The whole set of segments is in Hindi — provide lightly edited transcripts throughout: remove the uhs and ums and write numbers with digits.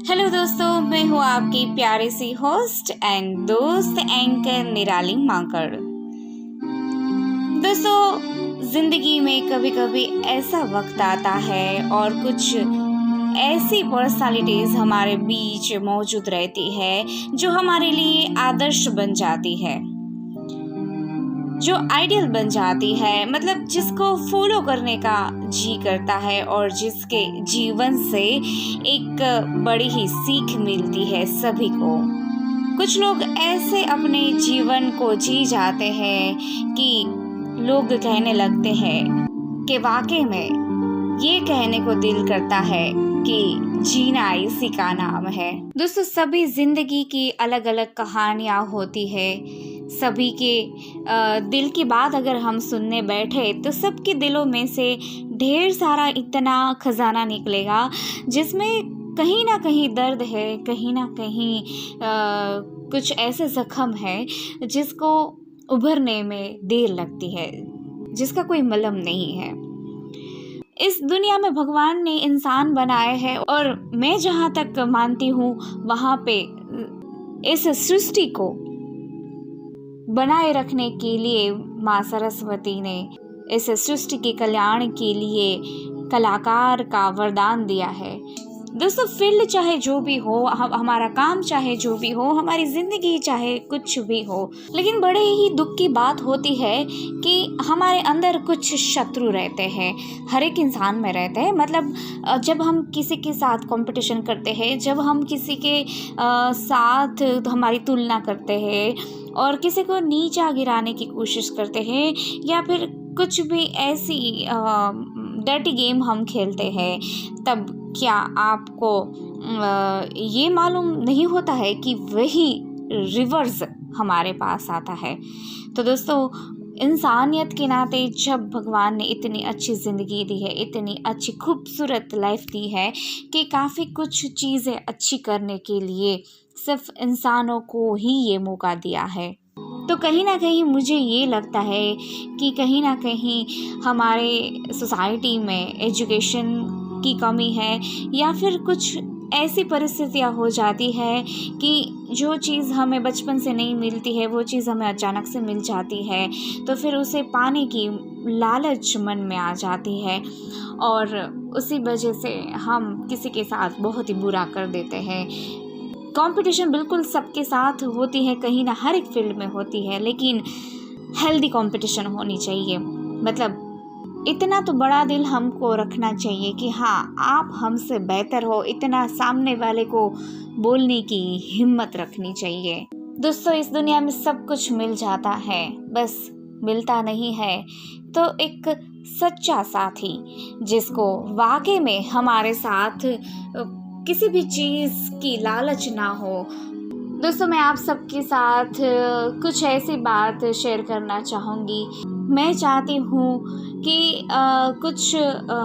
हेलो दोस्तों, मैं हूँ आपकी प्यारी सी होस्ट एंड दोस्त एंकर निराली माकड़। दोस्तों, जिंदगी में कभी कभी ऐसा वक्त आता है और कुछ ऐसी पर्सनालिटीज हमारे बीच मौजूद रहती है जो हमारे लिए आदर्श बन जाती है, जो आइडियल बन जाती है, मतलब जिसको फॉलो करने का जी करता है और जिसके जीवन से एक बड़ी ही सीख मिलती है सभी को। कुछ लोग ऐसे अपने जीवन को जी जाते हैं कि लोग कहने लगते हैं कि वाकई में ये कहने को दिल करता है कि जीना इसी का नाम है। दोस्तों, सभी जिंदगी की अलग अलग कहानियां होती है। सभी के दिल की बात अगर हम सुनने बैठे तो सबके दिलों में से ढेर सारा इतना खजाना निकलेगा जिसमें कहीं ना कहीं दर्द है, कहीं ना कहीं कुछ ऐसे जख्म है जिसको उभरने में देर लगती है, जिसका कोई मलहम नहीं है। इस दुनिया में भगवान ने इंसान बनाए हैं और मैं जहाँ तक मानती हूँ वहाँ पे इस सृष्टि को बनाए रखने के लिए माँ सरस्वती ने इस सृष्टि के कल्याण के लिए कलाकार का वरदान दिया है। दोस्तों, फील्ड चाहे जो भी हो, हमारा काम चाहे जो भी हो, हमारी जिंदगी चाहे कुछ भी हो, लेकिन बड़े ही दुख की बात होती है कि हमारे अंदर कुछ शत्रु रहते हैं। हर एक इंसान में रहते हैं। मतलब जब हम किसी के साथ कंपटीशन करते हैं, जब हम किसी के साथ हमारी तुलना करते हैं और किसी को नीचा गिराने की कोशिश करते हैं या फिर कुछ भी ऐसी डर्टी गेम हम खेलते हैं, तब क्या आपको ये मालूम नहीं होता है कि वही रिवर्स हमारे पास आता है। तो दोस्तों, इंसानियत के नाते जब भगवान ने इतनी अच्छी ज़िंदगी दी है, इतनी अच्छी खूबसूरत लाइफ दी है कि काफ़ी कुछ चीज़ें अच्छी करने के लिए सिर्फ इंसानों को ही ये मौका दिया है। तो कहीं ना कहीं मुझे ये लगता है कि कहीं ना कहीं हमारे सोसाइटी में एजुकेशन की कमी है या फिर कुछ ऐसी परिस्थितियाँ हो जाती है कि जो चीज़ हमें बचपन से नहीं मिलती है वो चीज़ हमें अचानक से मिल जाती है, तो फिर उसे पाने की लालच मन में आ जाती है और उसी वजह से हम किसी के साथ बहुत ही बुरा कर देते हैं। कंपटीशन बिल्कुल सबके साथ होती है, कहीं ना हर एक फील्ड में होती है, लेकिन हेल्दी कंपटीशन होनी चाहिए। मतलब इतना तो बड़ा दिल हमको रखना चाहिए कि हाँ, आप हमसे बेहतर हो, इतना सामने वाले को बोलने की हिम्मत रखनी चाहिए। दोस्तों, इस दुनिया में सब कुछ मिल जाता है, बस मिलता नहीं है तो एक सच्चा साथी जिसको वाकई में हमारे साथ किसी भी चीज़ की लालच ना हो। दोस्तों, मैं आप सबके साथ कुछ ऐसी बात शेयर करना चाहूँगी। मैं चाहती हूँ कि कुछ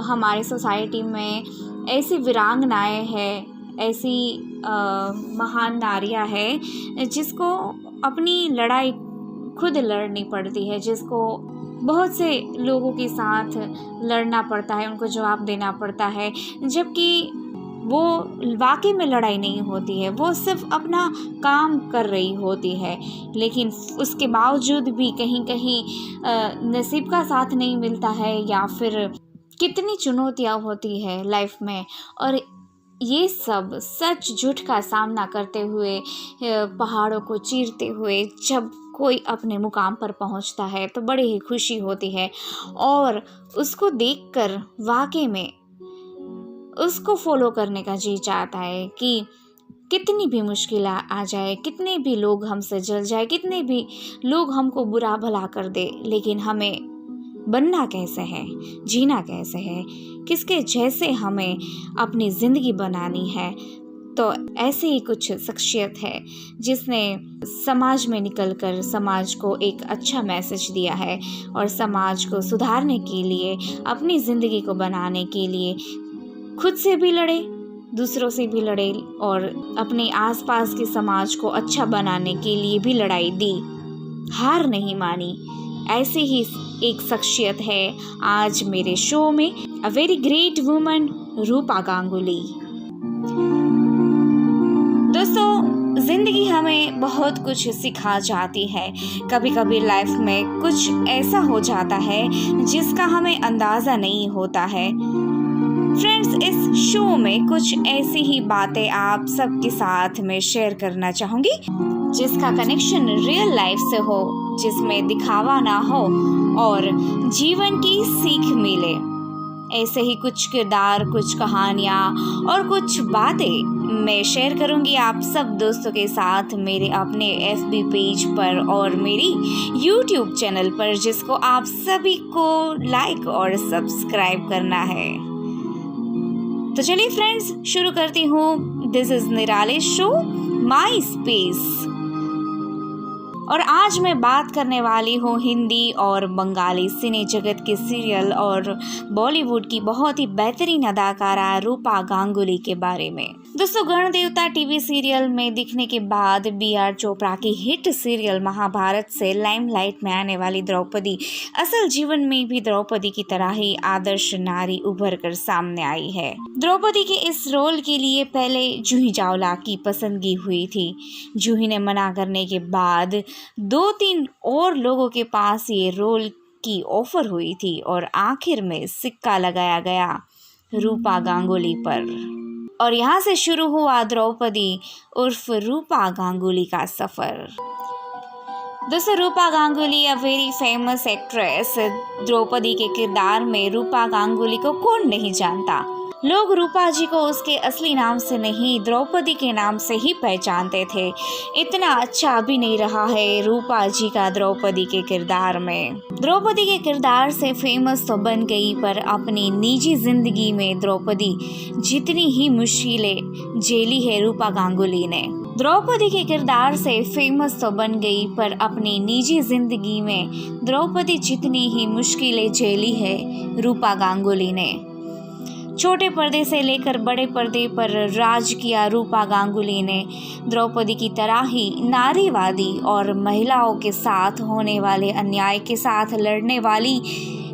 हमारी सोसाइटी में ऐसी वीरांगनाएं हैं, ऐसी महान नारियाँ हैं जिसको अपनी लड़ाई खुद लड़नी पड़ती है, जिसको बहुत से लोगों के साथ लड़ना पड़ता है, उनको जवाब देना पड़ता है, जबकि वो वाकई में लड़ाई नहीं होती है, वो सिर्फ अपना काम कर रही होती है, लेकिन उसके बावजूद भी कहीं कहीं नसीब का साथ नहीं मिलता है या फिर कितनी चुनौतियाँ होती है लाइफ में। और ये सब सच झूठ का सामना करते हुए, पहाड़ों को चीरते हुए जब कोई अपने मुकाम पर पहुंचता है तो बड़ी ही खुशी होती है और उसको देखकर वाकई में उसको फॉलो करने का जी चाहता है कि कितनी भी मुश्किल आ जाए, कितने भी लोग हमसे जल जाए, कितने भी लोग हमको बुरा भला कर दे, लेकिन हमें बनना कैसे है, जीना कैसे है, किसके जैसे हमें अपनी ज़िंदगी बनानी है। तो ऐसे ही कुछ शख्सियत है जिसने समाज में निकलकर समाज को एक अच्छा मैसेज दिया है और समाज को सुधारने के लिए, अपनी ज़िंदगी को बनाने के लिए खुद से भी लड़े, दूसरों से भी लड़े और अपने आसपास के समाज को अच्छा बनाने के लिए भी लड़ाई दी, हार नहीं मानी। ऐसे ही एक शख्सियत है आज मेरे शो में, अ वेरी ग्रेट वुमन रूपा गांगुली। जिंदगी हमें बहुत कुछ सिखा जाती है। कभी कभी लाइफ में कुछ ऐसा हो जाता है जिसका हमें अंदाज़ा नहीं होता है। फ्रेंड्स, इस शो में कुछ ऐसी ही बातें आप सबके साथ में शेयर करना चाहूँगी जिसका कनेक्शन रियल लाइफ से हो, जिसमें दिखावा ना हो और जीवन की सीख मिले। ऐसे ही कुछ किरदार, कुछ कहानियाँ और कुछ बातें मैं शेयर करूंगी आप सब दोस्तों के साथ मेरे अपने FB पेज पर और मेरी YouTube चैनल पर, जिसको आप सभी को लाइक और सब्सक्राइब करना है। तो चलिए फ्रेंड्स, शुरू करती हूँ। This is Nirale show, my space. और आज मैं बात करने वाली हूँ हिंदी और बंगाली सिने जगत के सीरियल और बॉलीवुड की बहुत ही बेहतरीन अदाकारा रूपा गांगुली के बारे में। दोस्तों, गणदेवता टीवी सीरियल में दिखने के बाद BR चोपड़ा की हिट सीरियल महाभारत से लाइमलाइट में आने वाली द्रौपदी असल जीवन में भी द्रौपदी की तरह ही आदर्श नारी उभर कर सामने आई है। द्रौपदी के इस रोल के लिए पहले जूही चावला की पसंदगी हुई थी। जूही ने मना करने के बाद 2-3 और लोगों के पास ये रोल की ऑफर हुई थी और आखिर में सिक्का लगाया गया रूपा गांगुली पर और यहाँ से शुरू हुआ द्रौपदी उर्फ रूपा गांगुली का सफर। दोस्तों, Rupa Ganguly a very famous actress. Draupadi के किरदार में रूपा गांगुली को कौन नहीं जानता। लोग रूपा जी को उसके असली नाम से नहीं, द्रौपदी के नाम से ही पहचानते थे। इतना अच्छा अभिनय रहा है रूपा जी का द्रौपदी के किरदार में। द्रौपदी के किरदार से फेमस तो बन गई, पर अपनी निजी जिंदगी में द्रौपदी जितनी ही मुश्किलें झेली है रूपा गांगुली ने। द्रौपदी के किरदार से फेमस तो बन गई, पर अपनी निजी जिंदगी में द्रौपदी जितनी ही मुश्किलें झेली है रूपा गांगुली ने। छोटे पर्दे से लेकर बड़े पर्दे पर राज किया रूपा गांगुली ने। द्रौपदी की तरह ही नारीवादी और महिलाओं के साथ होने वाले अन्याय के साथ लड़ने वाली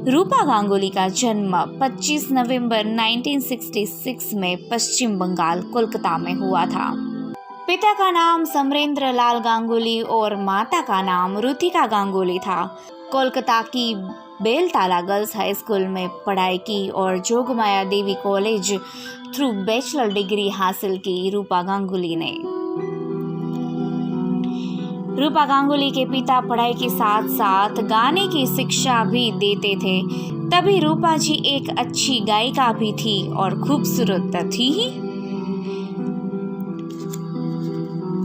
रूपा गांगुली का जन्म 25 नवंबर 1966 में पश्चिम बंगाल, कोलकाता में हुआ था। पिता का नाम समरेंद्र लाल गांगुली और माता का नाम रुथिका गांगुली था। कोलकाता की बेलताला गर्ल्स हाई स्कूल में पढ़ाई की और जोगमाया देवी कॉलेज थ्रू बैचलर डिग्री हासिल की रूपा गांगुली ने। रूपा गांगुली के पिता पढ़ाई के साथ साथ गाने की शिक्षा भी देते थे, तभी रूपा जी एक अच्छी गायिका भी थी और खूबसूरत थी ही।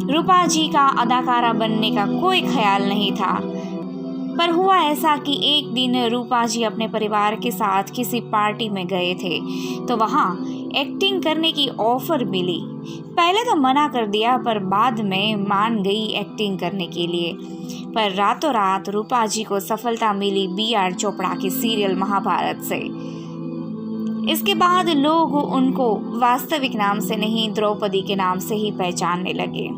रूपा जी का अदाकारा बनने का कोई ख्याल नहीं था, पर हुआ ऐसा कि एक दिन रूपा जी अपने परिवार के साथ किसी पार्टी में गए थे तो वहाँ एक्टिंग करने की ऑफर मिली। पहले तो मना कर दिया, पर बाद में मान गई एक्टिंग करने के लिए। पर रातों रात रूपा जी को सफलता मिली BR चोपड़ा के सीरियल महाभारत से। इसके बाद लोग उनको वास्तविक नाम से नहीं, द्रौपदी के नाम से ही पहचानने लगे।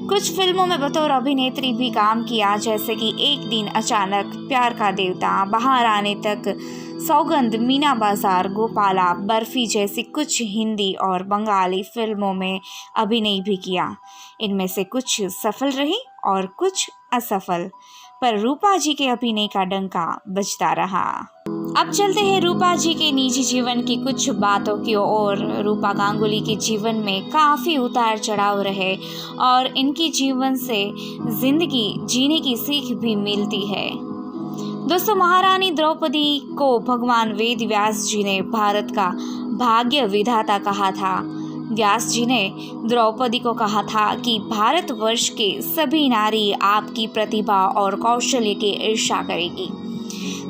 कुछ फिल्मों में बतौर अभिनेत्री भी काम किया, जैसे कि एक दिन अचानक, प्यार का देवता, बाहर आने तक, सौगंध, मीना बाजार, गोपाला, बर्फी जैसी कुछ हिंदी और बंगाली फिल्मों में अभिनय भी किया। इनमें से कुछ सफल रही और कुछ असफल, पर रूपा जी के अभिनय का डंका बजता रहा। अब चलते हैं रूपा जी के निजी जीवन की कुछ बातों की ओर। रूपा गांगुली के जीवन में काफ़ी उतार चढ़ाव रहे और इनकी जीवन से जिंदगी जीने की सीख भी मिलती है। दोस्तों, महारानी द्रौपदी को भगवान वेद व्यास जी ने भारत का भाग्य विधाता कहा था। व्यास जी ने द्रौपदी को कहा था कि भारतवर्ष के सभी नारी आपकी प्रतिभा और कौशल्य की ईर्ष्या करेगी।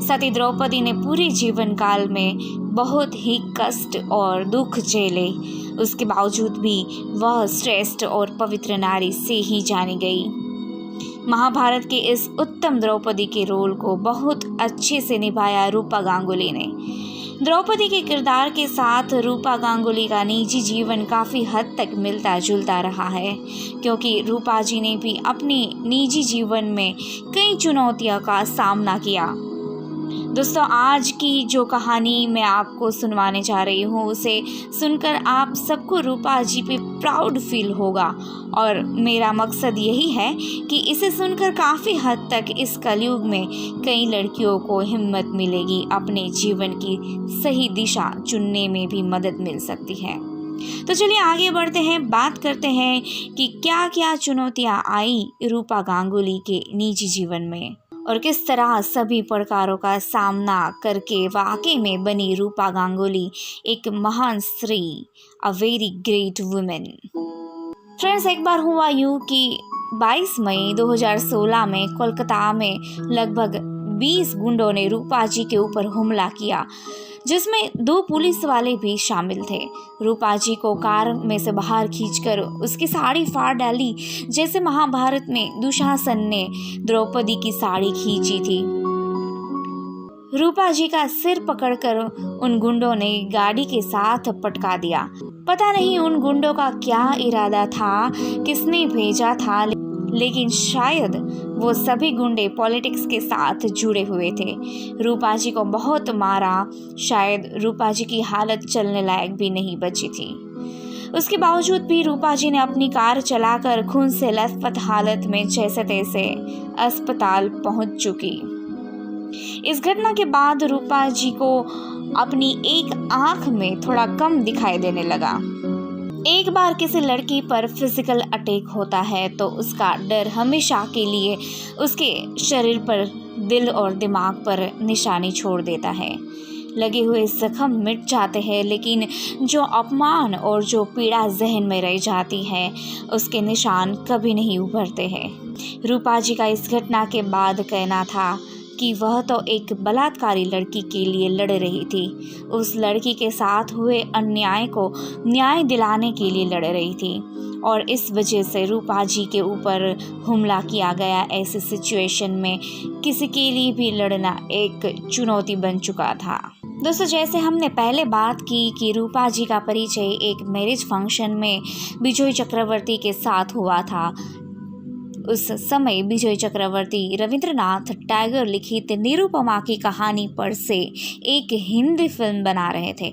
सती द्रौपदी ने पूरे जीवन काल में बहुत ही कष्ट और दुख झेले, उसके बावजूद भी वह श्रेष्ठ और पवित्र नारी से ही जानी गई। महाभारत के इस उत्तम द्रौपदी के रोल को बहुत अच्छे से निभाया रूपा गांगुली ने। द्रौपदी के किरदार के साथ रूपा गांगुली का निजी जीवन काफ़ी हद तक मिलता जुलता रहा है, क्योंकि रूपा जी ने भी अपने निजी जीवन में कई चुनौतियों का सामना किया। दोस्तों, आज की जो कहानी मैं आपको सुनवाने जा रही हूँ उसे सुनकर आप सबको रूपा जी पे प्राउड फील होगा और मेरा मकसद यही है कि इसे सुनकर काफ़ी हद तक इस कलयुग में कई लड़कियों को हिम्मत मिलेगी, अपने जीवन की सही दिशा चुनने में भी मदद मिल सकती है। तो चलिए आगे बढ़ते हैं, बात करते हैं कि क्या क्या चुनौतियाँ आई रूपा गांगुली के निजी जीवन में और किस तरह सभी प्रकारों का सामना करके वाकई में बनी रूपा गांगुली एक महान स्त्री, a very great women. Friends, एक बार हुआ यूँ कि 22 मई 2016 में कोलकाता में लगभग 20 गुंडों ने रूपा जी के ऊपर हमला किया, जिसमें 2 पुलिस वाले भी शामिल थे। रूपा जी को कार में से बाहर खींचकर उसकी साड़ी फाड़ डाली, जैसे महाभारत में दुशासन ने द्रौपदी की साड़ी खींची थी। रूपा जी का सिर पकड़कर उन गुंडों ने गाड़ी के साथ पटका दिया। पता नहीं उन गुंडों का क्या इरादा था, किसने भेजा था, लेकिन शायद वो सभी गुंडे पॉलिटिक्स के साथ जुड़े हुए थे। रूपा जी को बहुत मारा, शायद रूपा जी की हालत चलने लायक भी नहीं बची थी। उसके बावजूद भी रूपा जी ने अपनी कार चलाकर खून से लथपथ हालत में जैसे तैसे अस्पताल पहुंच चुकी। इस घटना के बाद रूपा जी को अपनी एक आंख में थोड़ा कम दिखाई देने लगा। एक बार किसी लड़की पर फिजिकल अटैक होता है तो उसका डर हमेशा के लिए उसके शरीर पर, दिल और दिमाग पर निशानी छोड़ देता है। लगे हुए जख्म मिट जाते हैं, लेकिन जो अपमान और जो पीड़ा जहन में रह जाती है उसके निशान कभी नहीं उभरते हैं। रूपा जी का इस घटना के बाद कहना था कि वह तो एक बलात्कारी लड़की के लिए लड़ रही थी, उस लड़की के साथ हुए अन्याय को न्याय दिलाने के लिए लड़ रही थी और इस वजह से रूपा जी के ऊपर हमला किया गया। ऐसी सिचुएशन में किसी के लिए भी लड़ना एक चुनौती बन चुका था। दोस्तों, जैसे हमने पहले बात की कि रूपा जी का परिचय एक मैरिज फंक्शन में विजय चक्रवर्ती के साथ हुआ था। उस समय विजय चक्रवर्ती रविंद्रनाथ टैगोर लिखित निरुपमा की कहानी पर से एक हिंदी फिल्म बना रहे थे।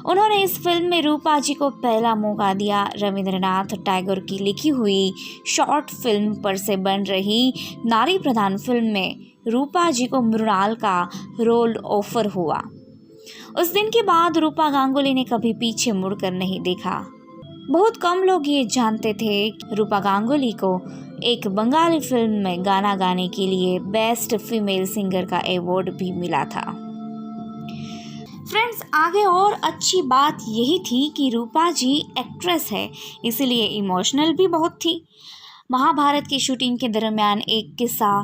उन्होंने इस फिल्म में रूपा जी को पहला मौका दिया। रविंद्रनाथ टैगोर की लिखी हुई शॉर्ट फिल्म पर से बन रही नारी प्रधान फिल्म में रूपा जी को मृणाल का रोल ऑफर हुआ। उस दिन के बाद रूपा गांगुली ने कभी पीछे मुड़कर नहीं देखा। बहुत कम लोग ये जानते थे कि रूपा गांगुली को एक बंगाली फिल्म में गाना गाने के लिए बेस्ट फीमेल सिंगर का अवार्ड भी मिला था। फ्रेंड्स, आगे और अच्छी बात यही थी कि रूपा जी एक्ट्रेस है, इसलिए इमोशनल भी बहुत थी। महाभारत की शूटिंग के दरमियान एक किस्सा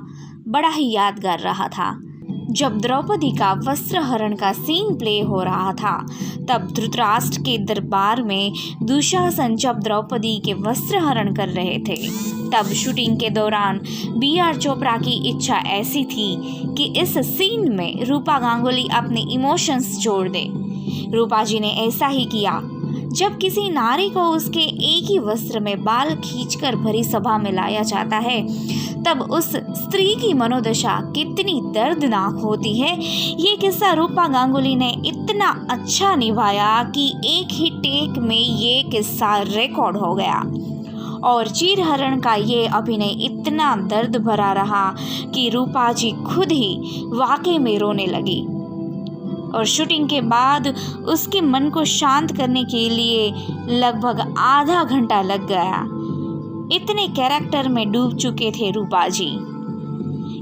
बड़ा ही यादगार रहा था। जब द्रौपदी का वस्त्रहरण का सीन प्ले हो रहा था, तब धृतराष्ट्र के दरबार में दुशासन जब द्रौपदी के वस्त्रहरण कर रहे थे, तब शूटिंग के दौरान B.R. चोपड़ा की इच्छा ऐसी थी कि इस सीन में रूपा गांगुली अपने इमोशंस जोड़ दे। रूपा जी ने ऐसा ही किया। जब किसी नारी को उसके एक ही वस्त्र में बाल खींचकर भरी सभा में लाया जाता है, तब उस स्त्री की मनोदशा कितनी दर्दनाक होती है, ये किस्सा रूपा गांगुली ने इतना अच्छा निभाया कि एक ही टेक में ये किस्सा रिकॉर्ड हो गया और चीरहरण का ये अभिनय इतना दर्द भरा रहा कि रूपा जी खुद ही वाकई में रोने लगी और शूटिंग के बाद उसके मन को शांत करने के लिए लगभग आधा घंटा लग गया। इतने कैरेक्टर में डूब चुके थे रूपा जी।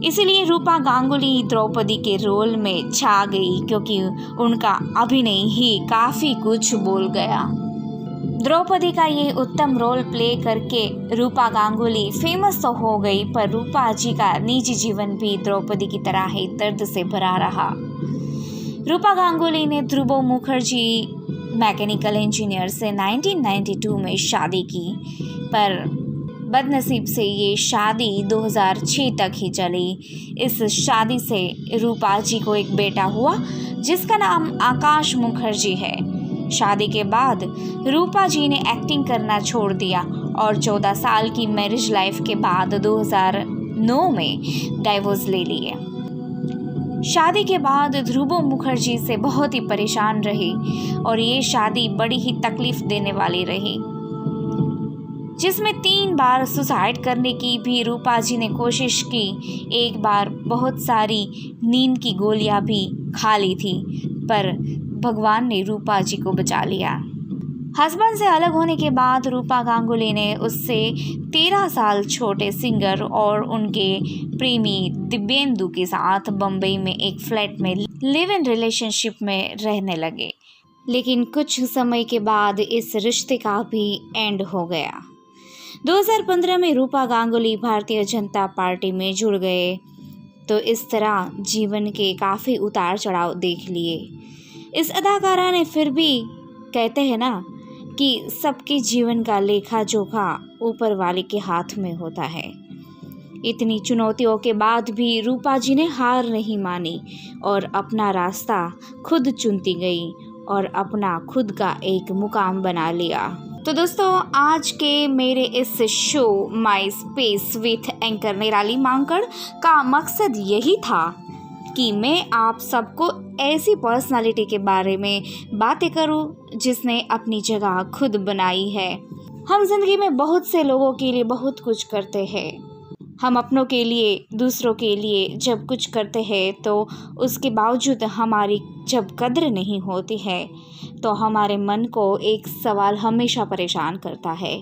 इसलिए रूपा गांगुली द्रौपदी के रोल में छा गई, क्योंकि उनका अभिनय ही काफ़ी कुछ बोल गया। द्रौपदी का ये उत्तम रोल प्ले करके रूपा गांगुली फेमस तो हो गई, पर रूपा जी का निजी जीवन भी द्रौपदी की तरह ही दर्द से भरा रहा। रूपा गांगुली ने ध्रुव मुखर्जी मैकेनिकल इंजीनियर से 1992 में शादी की, पर बदनसीब से ये शादी 2006 तक ही चली। इस शादी से रूपा जी को एक बेटा हुआ जिसका नाम आकाश मुखर्जी है। शादी के बाद रूपा जी ने एक्टिंग करना छोड़ दिया और 14 साल की मैरिज लाइफ के बाद 2009 में डाइवोर्स ले लिए। शादी के बाद ध्रुव मुखर्जी से बहुत ही परेशान रही और ये शादी बड़ी ही तकलीफ देने वाली रही, जिसमें 3 बार सुसाइड करने की भी रूपा जी ने कोशिश की। एक बार बहुत सारी नींद की गोलियां भी खा ली थी, पर भगवान ने रूपा जी को बचा लिया। हस्बैंड से अलग होने के बाद रूपा गांगुली ने उससे 13 साल छोटे सिंगर और उनके प्रेमी दिव्येंदु के साथ बम्बई में एक फ्लैट में लिव इन रिलेशनशिप में रहने लगे। लेकिन कुछ समय के बाद इस रिश्ते का भी एंड हो गया। 2015 में रूपा गांगुली भारतीय जनता पार्टी में जुड़ गए, तो इस तरह जीवन के काफ़ी उतार चढ़ाव देख लिए। इस अदाकारा ने फिर भी, कहते हैं ना कि सबके जीवन का लेखा जोखा ऊपर वाले के हाथ में होता है। इतनी चुनौतियों के बाद भी रूपा जी ने हार नहीं मानी और अपना रास्ता खुद चुनती गई और अपना खुद का एक मुकाम बना लिया। तो दोस्तों, आज के मेरे इस show my space with anchor निराली मांकड़ का मकसद यही था कि मैं आप सबको ऐसी पर्सनालिटी के बारे में बातें करूं जिसने अपनी जगह खुद बनाई है। हम जिंदगी में बहुत से लोगों के लिए बहुत कुछ करते हैं। हम अपनों के लिए, दूसरों के लिए जब कुछ करते हैं तो उसके बावजूद हमारी जब कद्र नहीं होती है तो हमारे मन को एक सवाल हमेशा परेशान करता है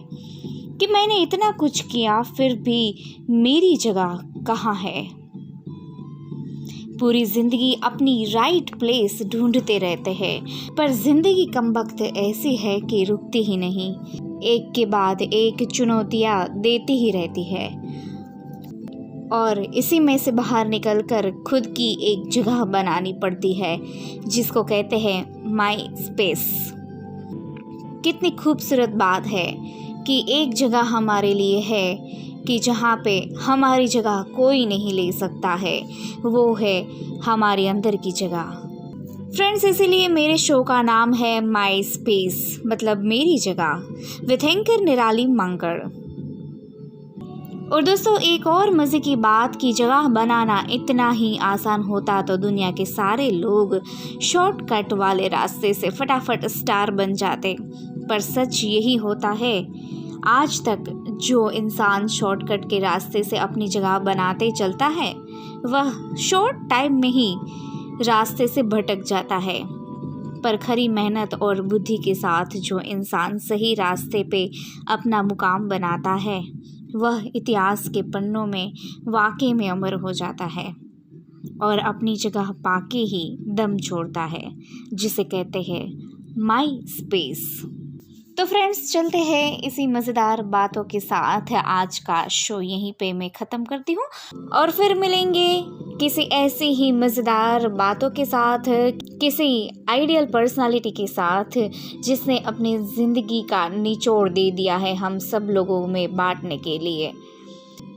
कि मैंने इतना कुछ किया फिर भी मेरी जगह कहाँ है। पूरी जिंदगी अपनी राइट प्लेस ढूंढते रहते हैं, पर जिंदगी कमबख्त ऐसी है कि रुकती ही नहीं, एक के बाद एक चुनौतियां देती ही रहती है और इसी में से बाहर निकलकर खुद की एक जगह बनानी पड़ती है, जिसको कहते हैं माई स्पेस। कितनी खूबसूरत बात है कि एक जगह हमारे लिए है कि जहाँ पे हमारी जगह कोई नहीं ले सकता है, वो है हमारे अंदर की जगह। फ्रेंड्स, इसीलिए मेरे शो का नाम है माई स्पेस, मतलब मेरी जगह, विथ एंकर निराली मांकड़। और दोस्तों, एक और मज़े की बात कि जगह बनाना इतना ही आसान होता तो दुनिया के सारे लोग शॉर्टकट वाले रास्ते से फटाफट स्टार बन जाते, पर सच यही होता है, आज तक जो इंसान शॉर्टकट के रास्ते से अपनी जगह बनाते चलता है वह शॉर्ट टाइम में ही रास्ते से भटक जाता है, पर खरी मेहनत और बुद्धि के साथ जो इंसान सही रास्ते पे अपना मुकाम बनाता है वह इतिहास के पन्नों में वाकई में अमर हो जाता है और अपनी जगह पाके ही दम छोड़ता है, जिसे कहते हैं माई स्पेस। तो फ्रेंड्स, चलते हैं इसी मज़ेदार बातों के साथ। आज का शो यहीं पे मैं ख़त्म करती हूँ और फिर मिलेंगे किसी ऐसी ही मज़ेदार बातों के साथ, किसी आइडियल पर्सनालिटी के साथ जिसने अपनी ज़िंदगी का निचोड़ दे दिया है हम सब लोगों में बांटने के लिए।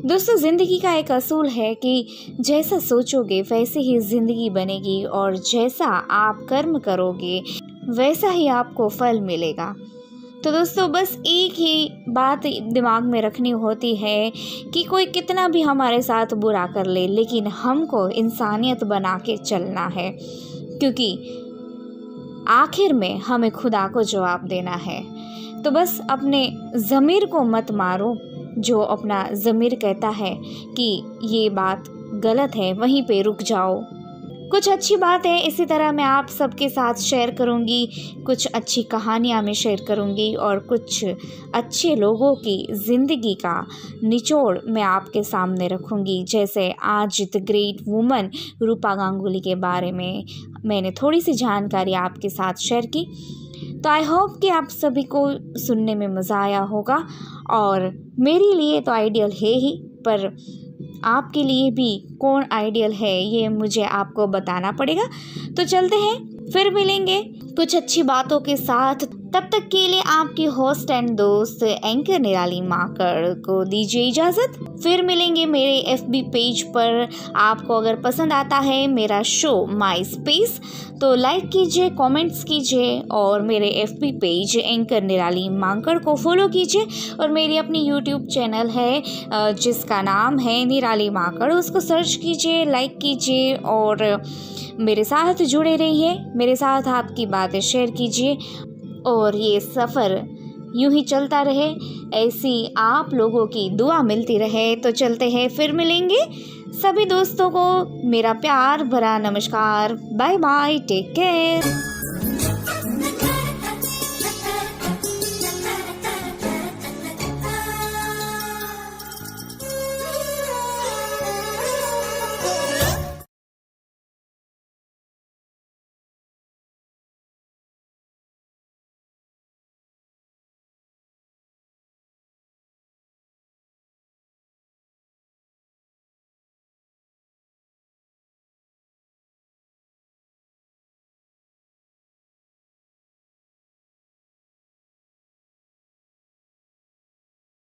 दोस्तों, ज़िंदगी का एक असूल है कि जैसा सोचोगे वैसे ही ज़िंदगी बनेगी और जैसा आप कर्म करोगे वैसा ही आपको फल मिलेगा। तो दोस्तों, बस एक ही बात दिमाग में रखनी होती है कि कोई कितना भी हमारे साथ बुरा कर ले, लेकिन हमको इंसानियत बना के चलना है, क्योंकि आखिर में हमें खुदा को जवाब देना है। तो बस अपने ज़मीर को मत मारो, जो अपना ज़मीर कहता है कि ये बात गलत है वहीं पे रुक जाओ। कुछ अच्छी बात है इसी तरह मैं आप सबके साथ शेयर करूंगी, कुछ अच्छी कहानियां मैं शेयर करूंगी और कुछ अच्छे लोगों की ज़िंदगी का निचोड़ मैं आपके सामने रखूंगी। जैसे आज द ग्रेट वुमन रूपा गांगुली के बारे में मैंने थोड़ी सी जानकारी आपके साथ शेयर की। तो आई होप कि आप सभी को सुनने में मज़ा आया होगा और मेरे लिए तो आइडियल है ही, पर आपके लिए भी कौन आइडियल है ये मुझे आपको बताना पड़ेगा। तो चलते हैं, फिर मिलेंगे कुछ अच्छी बातों के साथ। तब तक के लिए आपकी होस्ट एंड दोस्त एंकर निराली माकड़ को दीजिए इजाज़त। फिर मिलेंगे मेरे FB पेज पर। आपको अगर पसंद आता है मेरा शो माई स्पेस तो लाइक कीजिए, कमेंट्स कीजिए और मेरे FB पेज एंकर निराली माकड़ को फॉलो कीजिए। और मेरी अपनी YouTube चैनल है जिसका नाम है निराली माकड़, उसको सर्च कीजिए, लाइक कीजिए और मेरे साथ जुड़े रहिए। मेरे साथ आपकी बातें शेयर कीजिए और ये सफ़र यूं ही चलता रहे, ऐसी आप लोगों की दुआ मिलती रहे। तो चलते हैं, फिर मिलेंगे। सभी दोस्तों को मेरा प्यार भरा नमस्कार। Bye bye, take care.